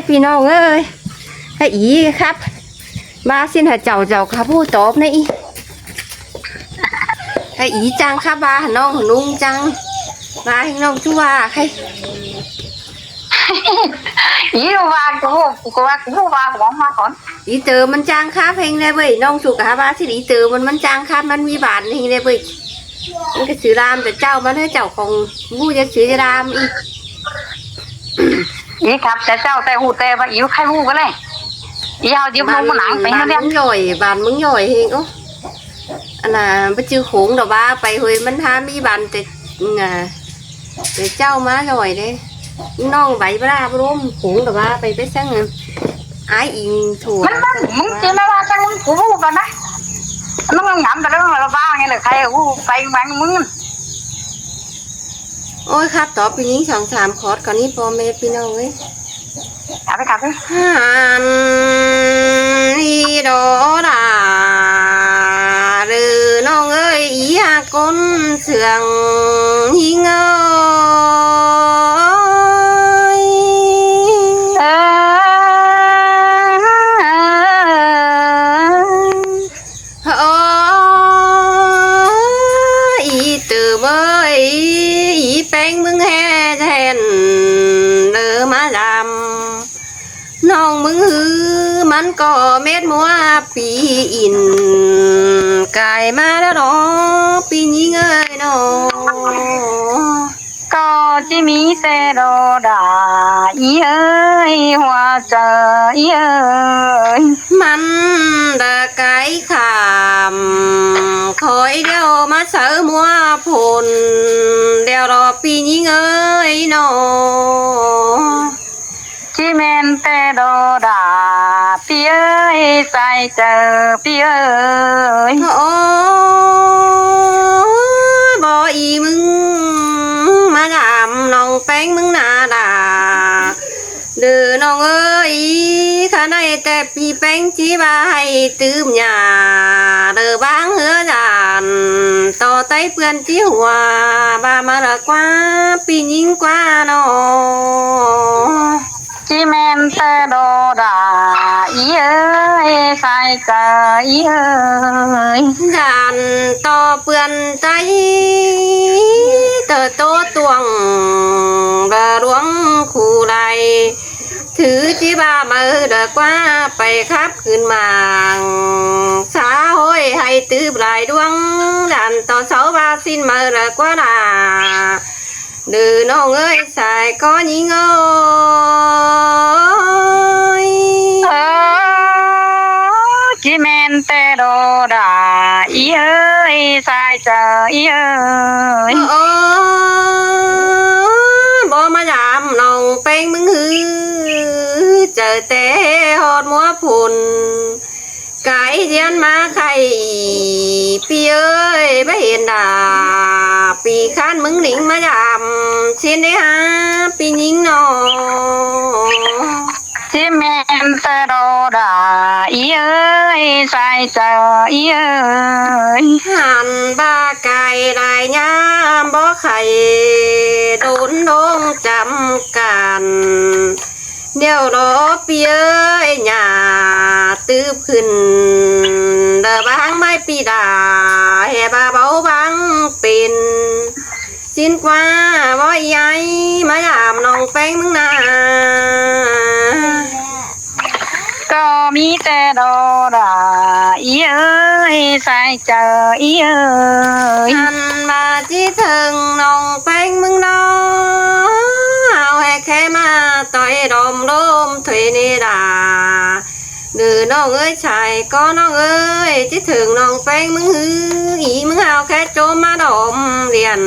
พี่น้องเอ้ยให้อีครับมาxin hả chàoครับผู้ตอบนี่ให้อีจังครับบ้าน้องนุ่งจังมาให้น้องชั่วใครอีว่ากูว่าของมาก่อนอีเตอมันจังครับเพลงได้เว้ยน้องสุกหาบ้าที่อีเตอมันจังครับมันมีบาทนี่ได้เว้ยมันก็ซื้อรามแต่เจ้ามันให้เจ้าของมูจะซื้อรามอีครับแต่เจ้าแต่หูแต่ว่าอีใครหูก็เลยอีเอาจิ้มลงมาหนังไปแล้วเนี่ยบานมึงย่อยเฮงก็อันน่ะไปจื้อโขงดอกบ้าไปเฮ้ยมันหามีบานแต่แต่เจ้ามาย่อยเลยน้องใบปลาบร่มโขงดอกบ้าไปสั่งไอ้อิงถั่วมึงจิ้มแล้วจังมึงกูหูกันนะมึงงามแต่เรื่องเราบ้าไงเลยใครหูไปมันมึงโอ้ยครับต่อปีนี้2-3 คอร์สก่อนนี้พอเมย์พี่น้องเว้ยกลับไปฮันอีดอดาหรือน้องเอ้ยอีหาก้นเสื่องหิงเอ้ยอีตื่นเว้ยอีแป้งมึงแห่แทนเด้อมาดำน้องมึงฮือมันก็เม็ดมัวปีอินกายมาแล้วเนาะปีนี้เงยเนาะก็จะมีแต่รอดาอีเอ้ยหัวใจเอ้ยมันตะไกขามคอยเดียวมาเสือมัวผลเดียวรอปีนี้เงยเนาะที่แม่นแต่ดอดาพี่เอ้ยใส่เจอพี่เอ้ยโอ้บ่อีมึงมาดามน้องแป้งมึงนาดาเดือน้องเอ้ยข้าในแต่ปีแป้งจีบาให้ตื้มหยาเดือบางเหือจานต่อไตเปื่อนจีหัวบามาละกว่าปียิงกว่าน้องที่แม่นแต่ดอดาอีเอ้ยใส่ใจอีเอ้ยจานต่อเปื่อนใจเติโตตวงเดือดวงคู่ใดถือจีบามาเดือกว่าไปครับขึ้นมาสาห้อยให้ตื้อหลายดวงดันต่อเสาบาสิ้นมาเดือกว่าด่าดื้อน้องเอ้ยสายก็ยิงเอ้ยที่แม่นแต่ดอดาอีเอ้ยใส่ใจอีเอ้ยบ่มายามน้องแป้งมึงฮือเจอแต่หอดมัวผุนไก่เดียนมาไข่ปีเอ้ยไม่เห็นดาปีข้านมึงหลิงมายามเช่นได้ฮะปียิงนอที่แม่นแต่ดอดาอีเอ้ยใส่ใจอีเอ้ยหันบ้าไก่ลายยามบ่ไข่โดนดงจำกันเดี๋ยวรอปีเอ้ยหญ้าตื้อขึ้นเด้อบางไม่ปีดาแห่บาเบาบางเป็นสิ้นกว่าบ่ใหญ่มายามน้องแป้งมึงนาก็มีแต่ดอดาอีเอ้ยใส่เจออีเอ้ยหันมาที่ถึงน้องแป้งมึงน้อเอาให้แค่มาต่อยดมลมถอยนี่ดาดื้อน้องเอ้ยชายก็น้องเอ้ยที่ถึงน้องแป้งมึงฮืออีมึงเอาแค่โจมมาดมเรียน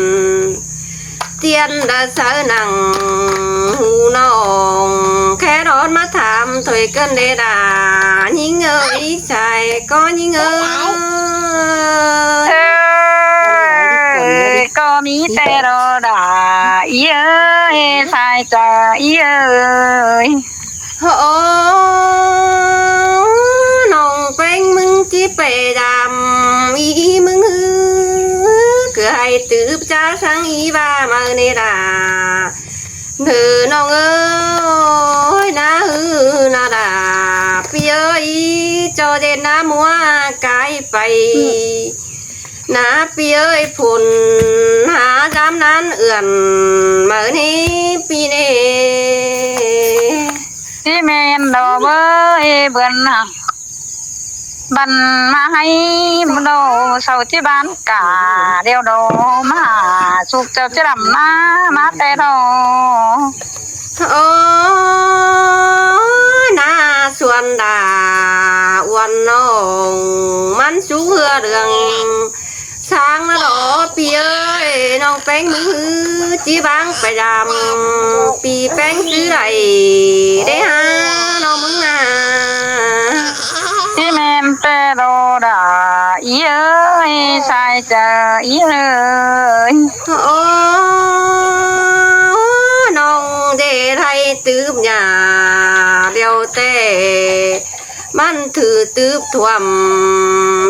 เตียนดาเสหนังหูน้องแค่ร้อนมาถามถอยกันเดดายิงเอ้ยชายก็ยิงเอ้ยก็มีแต่รอดาอีเอ้ยใส่ใจอีเอ้ยโอ้น้องแป้งมึงที่ไปดำอีมึงฮือเกือให้ตืบจ้าสังอีบ้ามาเนดาเธอน้องเอ้ยนะฮือ เด่นน้ำมัวกายไปนาปีเอ้ยผุนหาจำนั้นเอื่อนเมื่อนี้ปีนี้ ที่เมนดอกเบ้ยเบิ่นบันมาให้มโนเสาที่บ้านกาเดียวโดมาสุกเจ้าจะดำมามาแต่ดอ โอ้นาส่วนดาอ้วนน้องมันสูเหือเรืองช้างละดอปีเอ้ยน้องแป้งมือจีบางไปดำปีแป้งซื้อไรได้หาน้องมึงนา ที่แม่นแต่โดดาอีเอ้ยใส่เจออีเอ้ย โอ้น้องเดไทยตืบหยาเดียวแต่มันถือตืบท่วม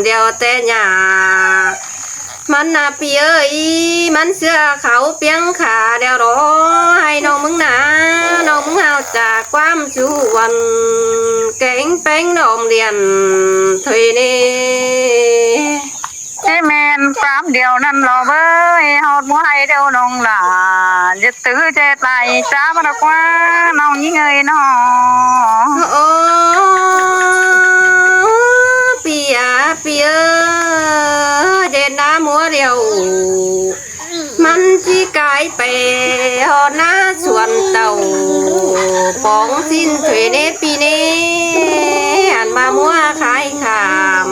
เดียวแต่หยามันน่ะปีเอ้ยมันเสื้อเขาเปียงขาเดียวรอให้น้องมึงนะน้องมึงเอาจากความสุวรรณเก่งเป้งน้องเรียนถอยนี่ ที่แม่นความเดียวนั่นเราเบ้ยหอดมือให้เดียวน้องหลาจะตื้อเจ็ดไหลจ้ามาดอกว่าน้องยิ่งเอ้ยน้อ โอ้ปีอาปีเอเด่นน้ำมัวเดียว มันจีกายไปหอดหน้าสวนเต่าปองสิ้นถวยเนปีนี้หันมามัวขายขาม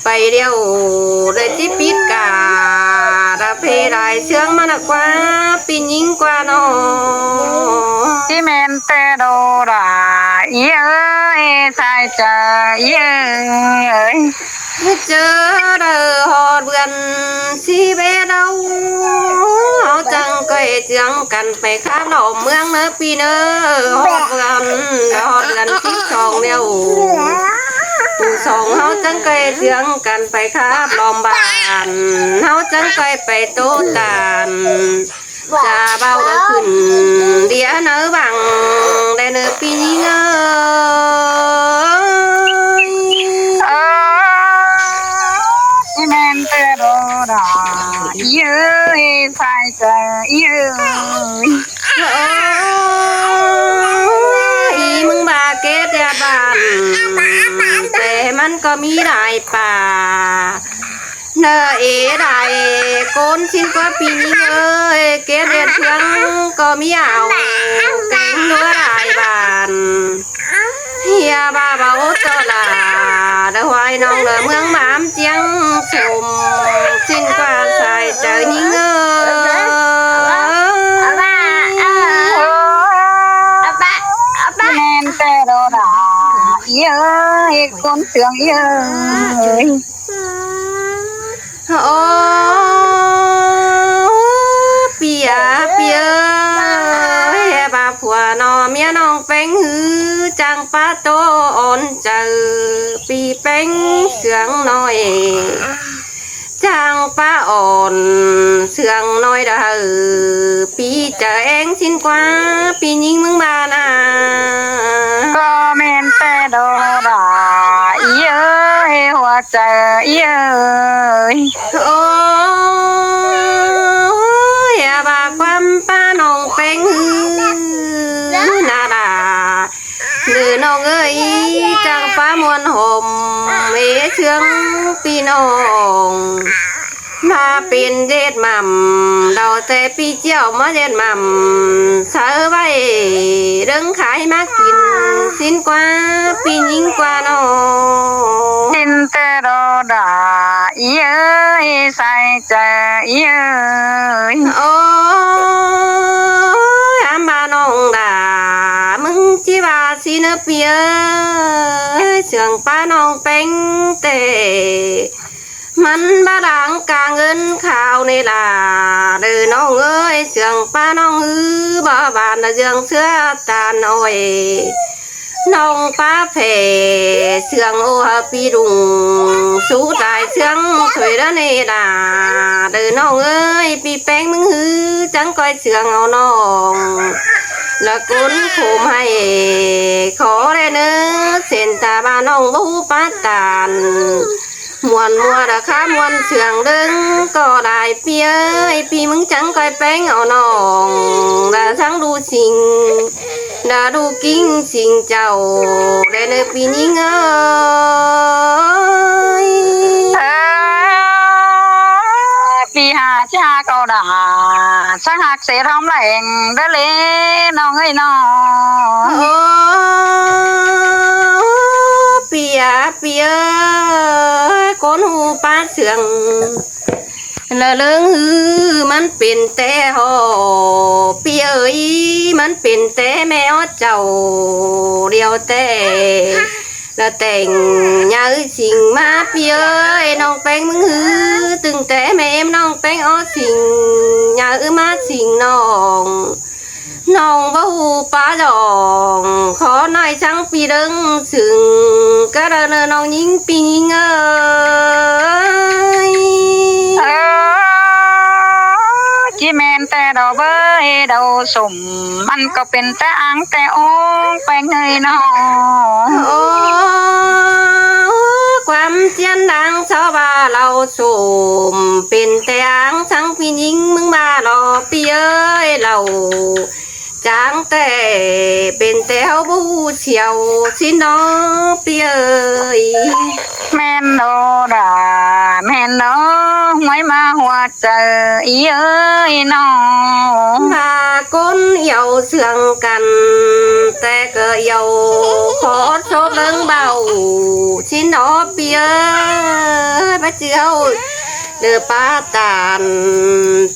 ไปเดียวเลยที่ปิดกาดาเพได้เชื่องมันกว่าปียิ่งกว่าน้อง ที่แม่นแต่โดดาอีเอ้ยใส่เจออีเอ้ย เจอเด้อหอดเบือนสีเบดเอาเอาจังก็เจียงกันไปข้ามดอกเมืองเนอปีเนอหอดเบือนที่สองเดียวผู้สองเฮาจังก็เจียงกันไปข้ามลอมบานเฮาจังก็ไปโตตานจะเบาเด้อขึ้นเดียเนอบังได้เนอปีนี้เงย ที่แม่นแต่โดดาอีเอ้ยใส่เจออีเอ้ย อีมึงบาเกตยาบานแต่มันก็มีหลายป่าเนอเอได้โกนชิ้นกว่าปีนี้เอ้ยเกตเรียนเพียงก็มีเอาเก่งนัวหลายบานเฮียบาเบาเจ้าลาเดาไว้น้องเดอเมืองหมามเจียงชมชิ้นกว่าใส่เจอยิ่งเอ้ที่แม่นแต่โดดาอีเอ้ยคนเสืองอีเอ้ย โอ้ปีอาปีเอ้ยบาผัวนอเมียน้องเป็งหือจังป้าโตอ่อนเจอปีเป็งเสียงน้อยจังป้าอ่อนเสียงน้อยเด้อปีเจอเองสิ้นกว่าปียิงมึงบานา ก็แม่นแต่โดดาอีเอ้ยหัวใจอีเอ้ย โอ้ยบาความป้าน้องเป็งหือนาดาหรือน้องเอ้ยจังป้ามวนห่มเมเชืองปีน้องมาเป็นเด็ดหม่ำเราแต่ปีเจียวมาเด็ดหม่ำเสือไว้เรื่องขายมากินสิ้นกว่าปียิ่งกว่าน้อง ดินแต่โดดาอีเอ้ยใส่ใจอีเอ้ย โอ้ยอำบาน้องดามึงจีบาสิเนเปียเสียงป้าน้องเป็งเตมันบาดังกาเงินข่าวในลาเด้อน้องเอ้ยเสียงป้าน้องฮือบ่บานเสียงเสื้อตาน้อยน้องป้าเพเสียงโอฮาปีดุงสู้ตายเสียงถอยแล้วในลาเด้อน้องเอ้ยปีแป้งมึงฮือจังก้อยเสียงเอาน้องละกุนโคมให้ขอได้เนื้อเส้นตา บ้านน้องบูปาตานมวนมัวราคามวนเสียงดึงก็ได้เปียปีมึงจังก้อยแป้งเอาน้องดาทั้งดูสิ่งดาดูกิ้งสิ่งเจ้าได้ในปีนี้เงย ปีหาชาเก่าด่าสังหักเสียทำแหล่งได้เลยน้องเอ้ยน้อง โอ้เปียเปียคนหูปาเสียงละเลิงฮือมันเป็นแต่หอเปียเอ้ยมันเป็นแต่แมวเจ้าเดียวแต่ละแต่งยาสิ่งมาเปียเอ้ยน้องแป้งมึงฮือตึงแต่แม่เอ็มน้องแป้งอ้อสิ่งยามาสิ่งน้องบ่ฮู้ป้าดองขอหน่อยช่างปีดึงสึงก็เดินน้องยิงปีเงย จีแมนแต่ดอกเบยดอกสมมันก็เป็นแต่อังแต่โอ้แปลงเงยน้อง โอ้ความเจียนดังชาวบ้าเราสมเป็นแต่อังช่างปียิงมึงบ้าหลอปีเอ้ยเราจางแต่เป็นแต่เฮาบูเชียวสิน้อปีเอ้ย แม่นโนดาแม่นโนหวยมาหัวใจอีเอ้ยน้อง มาก้นเหี่ยวเสื่องกัน แต่ก็เหี่ยวขอโชคเบิ่งเบาชิ้นหนอเปียพระเจ้าเดือป้าตาน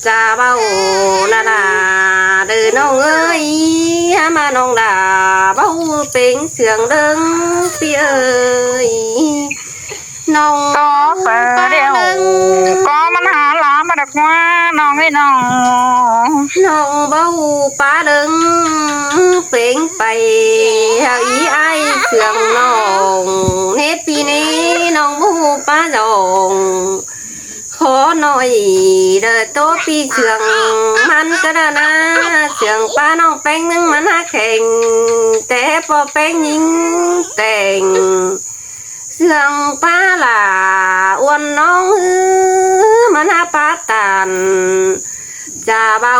จะเบานาดาเดือน้องเอ้ยมาน้องดาเบาเป็นเสียงเดิงเปียเอ้ยน้อง ก็เสือเดียวก็มันหาหลามาดักว่าน้องไอ้น้อง น้องเบาป้าดึงเปล่งไปหาอีไอเสียงน้องเนปีนี้น้องบูป้าดองขอหน่อยเด้อโตปีเสียงมันก็ได้นะเสียงป้าน้องแป้งนึงมันหาแข่งแต่พอแป้งยิงแต่งเสียงป้าล่ะอ้วนน้องมันหาป้าตันจะเบา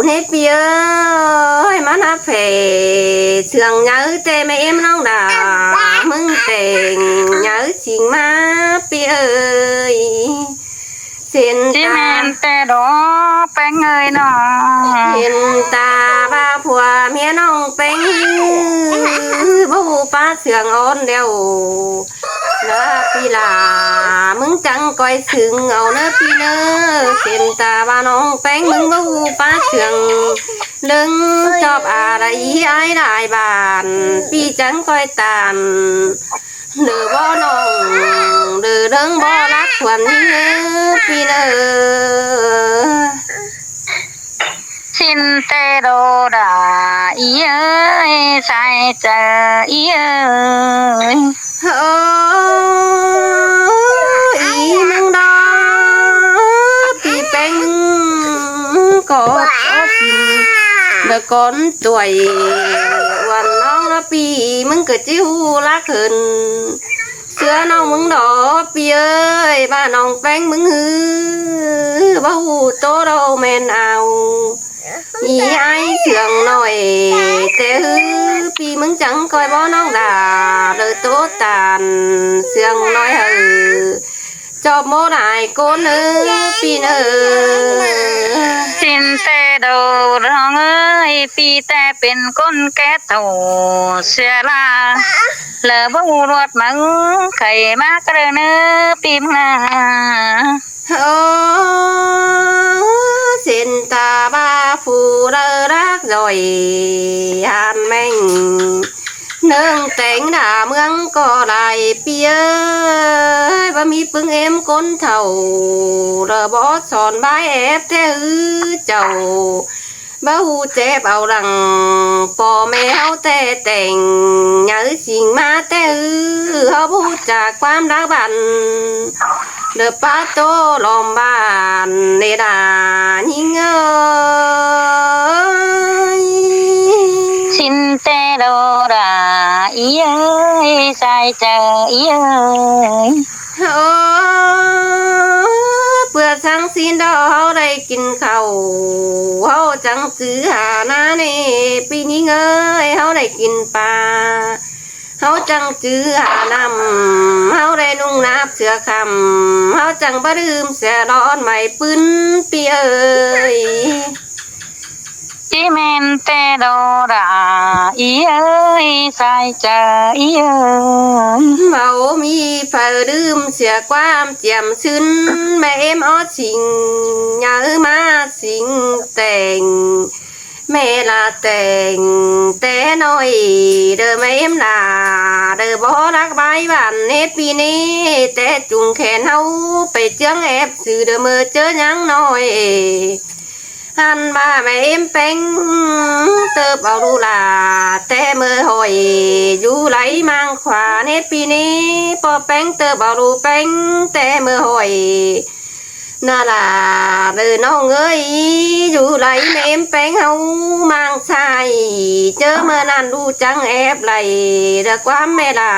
ในเปียมันหาเพเสียงnhớแต่แม่เอ็มน้องดามึงแต่งnhớสิ่งมาเปียเส้น จี ตา แมนแต่ดอกแปลงเงยน้อง เห็นตาบ้าผัวเมียน้องเป็นบ่ฮู้ป้าเสียงอ่อนเดียวนะพี่ลามึงจังก้อยสึงเอาเนอะพี่เนอะเห็นตาบ้าน้องแป้งมึงบ่ฮู้ป้าเสียงลึงชอบอะไรไอ้ได้บ้านพี่จังก้อยตานเดือบ่น้องเดือเดิงบ่รักควันนี่เนอะพี่เนอะ ชินเตโดดาอีเอ้ยใส่เจออีเอ้ย โอ้อีมึงดอปีแป้งก็สิเด็กคนตัววันน้องละปีมึงก็จิ้วละขึ้นเสื้อน้องมึงดอปีเอ้ยบ้านน้องแป้งมึงฮือบ้าหูโตเราแมนเอาอีไอเสียงหน่อยแต่ฮือปีมึงจังคอยบ่น้องดาเลยโตตานเสียงน้อยฮือจอบโมได้โกนเอ้ปีเอ้ย ชินเตโดร้องเอ้ยปีแต่เป็นคนแก่โตเสียละเลอบ่รวดมึงไข่มากระเนื้อปีมนา โอ้เส้นตาบ้าฟูเรรักรอยหานแม่งเนื่องแต่งด่าเมืองก็ได้เปียบ่มีปึงเอ็มก้นเท่าระบอสอนบายแอบแต่เจ้าบ่หูเจ็บเอาดังป่อแม่เฮาแต่แต่งอย่าสิ่งมาแต่เฮาบ่จากความรักบันเดอป้าโตลอมบ้านเนดายิงเอ้ย ชินเตโดราอีเอ้ย ใส่เจออีเอ้ย โอ้เพื่อสังสินดอเฮาได้กินข้าวเฮาจังซื้อหาหน้านี่ปีนี้เงยเฮาได้กินปลาเฮาจังจื้อหานำเฮาได้นุ่งนับเสือคำเฮาจังบ่ลืมเสียร้อนใหม่ปื้นปีเอ้ย จีเมนเตโดราอีเอ้ยใส่เจออีเอ้ย เมามีเผาลืมเสียความเจียมซึ้นแม่เอ็มออสิงยามาสิงแต่งแม่ลาแต่งแต่น้อยเด้อแม่เอ็มลาเด้อบ่รักใบบ้านเฮ็ดปีนี้แต่จุงแขนเฮาไปเจืองแอบสื่อเด้อมือเจอหยังน้อยหันบ้าแม่เอ็มเป็งเติบเอาดูลาแต่มือหอยอยู่ไหลมังขวาเน็ดปีนี้ปอแป้งเติบเอาดูแป้งแต่มือหอยน่าลาเดินน้องเอ้ยอยู่ไหลแม่เอ็มแป้งเฮามังชายเจอเมื่อนั้นดูจังแอบไหลเด้อความแม่ลา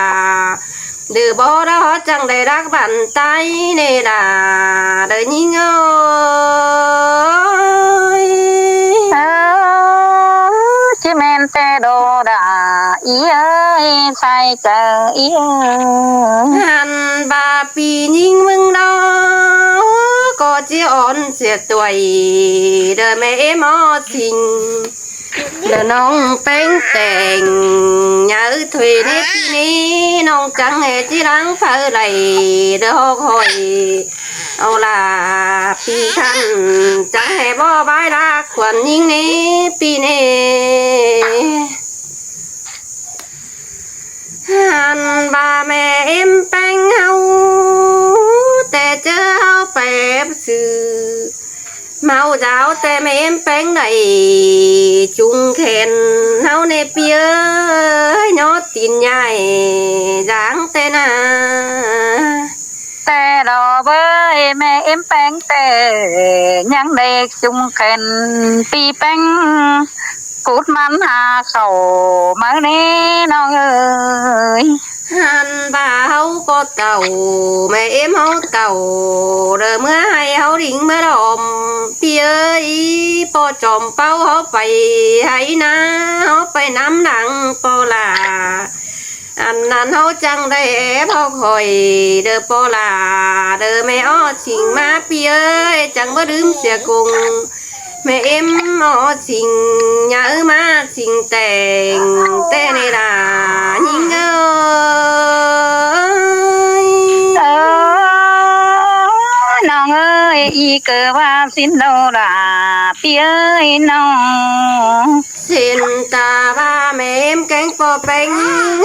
เดือบ่ได้ฮอดจังได้รักบันไตเนดาเด้อยิงเอ้ย เออจีเมนเตโดราอีเอ้ยใส่เจออีเอ้ย หันบาปียิงมึงดอก็จะอ่อนเสียตัวเด้อแม่เอ็มอสิงเด้อน้องเป็งแต่งnhớ thuyền hết ní non trắng hè chỉ đáng phơi lầy đỡ hồi ô là pi khăn trắng hè bo bãi ra quần nhìn ní pi nè hàn bà mẹ em bánh hâu tè chớ hâu bẹp sự mau giáo tè mẹ em bánh đầy chung khen hâu nè bia nhỏ tin nhai dáng tè na แต่ดอเบ้ยแม่เอ็มแป้งแต่ยังเด็กจุงแขนปีแป้งกูดมันหาเขามาเน่น้องเอ้ย hàn bà hâu có tàu mẹ em hâu tàu rồi mới hay hâu điện mới đòm bia ơi po trộm bao hâu phải hay na hâu phải nắm nặng po là anh hâu chẳng đây ép hâu hồi đờ po là đờ mẹ ó xin má bia ơi chẳng có đếm xìa cùng mẹ em ó xin nhớ má xin tèn tè này là nhìn ơi น้องเอ้ยอีเกิดว่าสินโดราพี่เอ้ยน้อง xin ta ba mẹ em cánh po bánh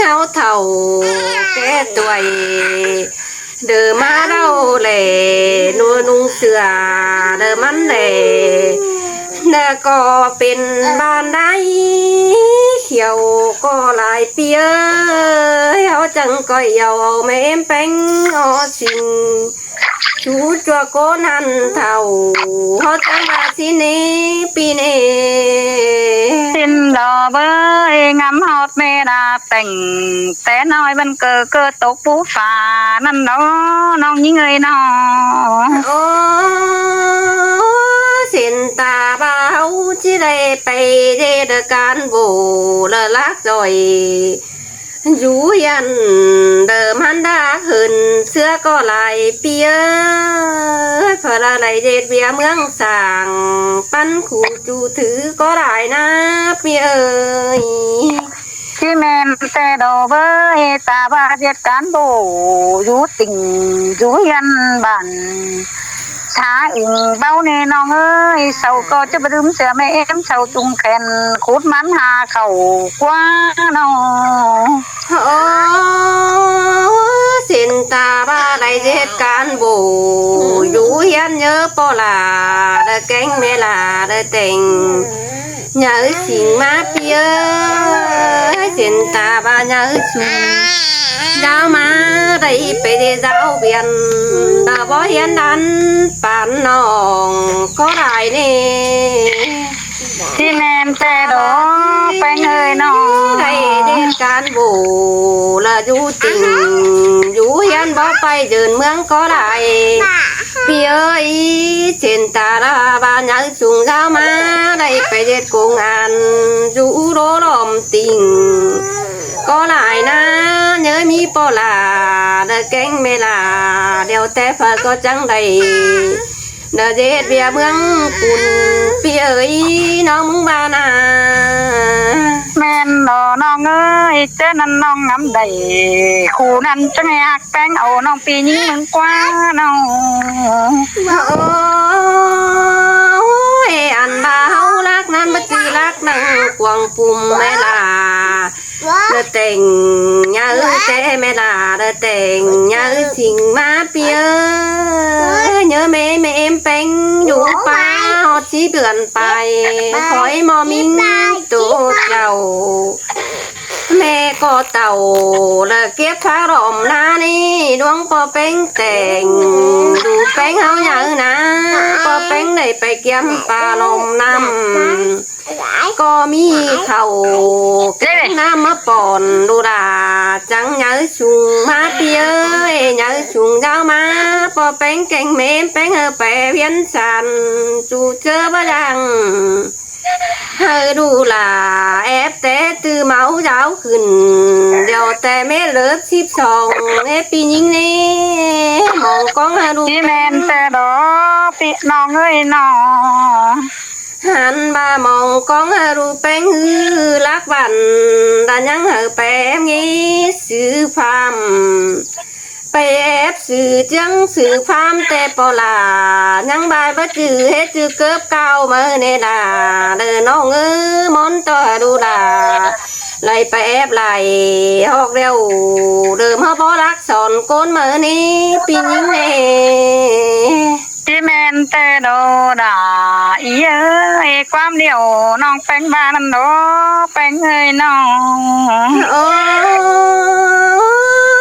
háo thầu cái tuổi đờ má đâu lệ nuôi nung sữa đờ mắn lệ đờ cóเป็นบ้านได้เขียวก็ลายเปียเขาจังก็เยาแม่เอ็มแป้งออสิงchú cho cô năn thầu họ chẳng là xin nê pi nê สินดอเบ้ยงามฮอดแม่ดาแต่งแต่น้อยมันเกิดตกปูฟ้านั่นเนาะน้องยิ่งเอ้ยน้อง ô xin ta bao chỉ đây bay để được can vụ lơ lác rồi dù yên đờm hắn đã hơn xưa có lại bia phở là lại dệt bia mương sàngปั้นkhu chủ thứ có lại na bia ơi ที่แม่นแต่ดอเบ้ยตาบาเจ็ดการโบอยู่ติ่งอยู่ยันบ้านช้าอึ่งเบ้าเนน้องเอ้ยเสาก็จะไปดื่มเสือแม่เอ็มเสาจุงแขนขุดมันหาเข่ากว่าน้อง ô xin ta ba lại dệt can bù dù hiên nhớ po là đã cánh mẹ là đã tình nhớ xin má bia xin ta ba nhớ chung giáo má đây phải đi giáo biển đã bỏ hiên đàn bản nòng có lại nè ที่แม่นแต่ดอแป้งเอ้ยน้อง đây dệt can bù là อยู่ติ่งอยู่เฮียนบ่ไปเดินเมืองก็ได้พี่เอ้ยเส้นตาลาบานnhớ xuống giao má đây phải giết cùng ăn rủ đố đom tình có lại na nhớ mi po là đờ cánh mê là đeo té phật có trắng đầy đờ giết bia mương cùnพี่เอ้ยน้องมึงบ้านา แม่นดอน้องเอ้ยเจ้านั้นน้องงำได้คู่นั้นจังอยากแป้งเอาน้องปีนี้มึงกว่าน้อง โอ้ยอันบ่าเฮารักนั้นบ่จือรักนั่งกวางปุ่มแม่ล่ะเด้อแต่งnhớแต่แม่ล่ะเด้อแต่งnhớสิ่งมาเปียnhớแม่แม่เอ็มเป็นอยู่ป่าฮอดสิเดือนไปคอยมอมิงตัวเจ้าแม่ก็เต่าและเก็บผ้ารอมนานี่ดวงปอเป็นแต่งดูเป็นเฮาหยังนะปอเป็นได้ไปเก็บปลาลมน้ำก็มีเขาเก็บน้ำมาป่อนดูดาจังnhớ xuống má tia ơi nhớ xuống giao má pò bánh canh mềm bánh hờ bè viên sàn chú chơ ba đằng hơi đủ là ép té từ máu giáo khẩn đèo té mẹ lớp ship sòng ép pi nhinh nè mong con hơi đủ ที่แม่นแต่ดอปีน้องเอ้ยน้อง hắn ba mong con hơi đủ bánh hư lắc vằn đã nhắn hờ bè em nghĩ sư phạm ไปแอบสื่อจังสื่อพามแต่ปอลายังบายบ่จื้อเฮ็ดจื้อเกิบเก่ามาเนดาเด้อน้องเอ้ยมอนต่อดูดาไล่ไปแอบไล่ฮอกเร็วเดิมเฮาบ่รักสอนโกนมื้อนี้ปีนี้แน่ ที่แม่นแต่ดอด่าอีเอ้ยความเดียวน้องแป้งบ้านนั่นดอแป้งเอ้ยน้อง โอ้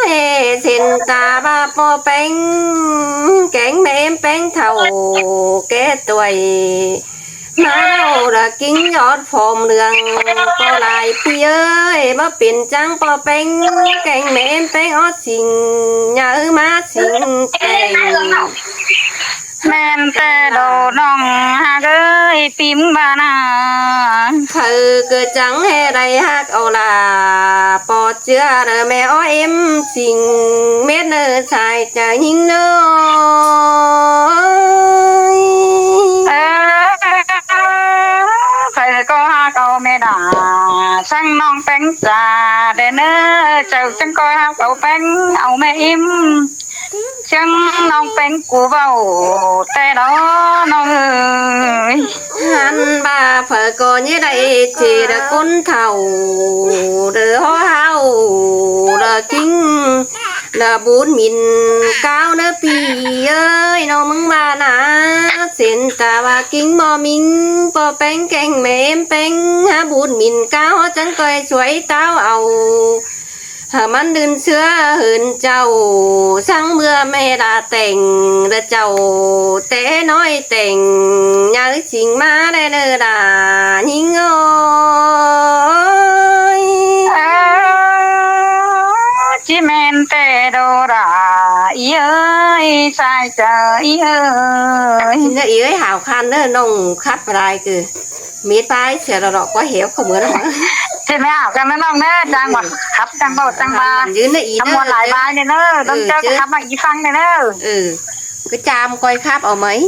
ยเส้นตาบาปอแป้งแกงแม่แป้งเท่าแก่ตัวยมาเราละกินยอดฟอมเรืองก็ลายพี่เอ้ยมาเปลี่ยนจังปอแป้งแกงแม่แป้งออดสิ่งยามาสิ่งแกง แม่นแต่ดอน้องหากเอ้ยปีมบ้านา thơ cơ trắng hè đầy hát ầu là bò chưa đờ mẹ ó em xinh mét nơ xài chả nhìn nơ ใครก็หาเก่าไม่ด่าช่างน้องแป้งจ่าเดนเนอเจ้าจังก็หาเก่าแป้งเอาแม่อิ่มช่างน้องแป้งกูเบาแต่ดอน้องเอ้ย hắn bà phở có như đây chỉ là con thầu đờ ho hao đờ kinh đờ bốn min cao nơ pi ơi nó mừng bà na xin ta bà kinh mò mình bò bánh canh mềm bánh ha bốn min cao chẳng coi suối tao ầu hảมันเดินเสื้อเหินเจ้าช่างเมื่อแม่ดาแต่งเด้อเจ้าแต่น้อยแต่งยาสิ่งมาได้เด้อดายิงโอ้ย จิแมนแต่โดราอีเอ้ยใส่เจออีเอ้ย chính là ý ấy hảo khăn đó nông khắp lại cứ miết vai sẽ là đó có hiểu không muốn đâu ใช่ไหมอ่ะกันนั่นน้องเนอะจังหวัดครับจังเบาจังบา ยืนได้ý ทำมวลหลายใบเนี่ยเนอะต้องเจอกับครับมาอีฟังเนี่ยเนอะ cái cham coi khắp ở mấy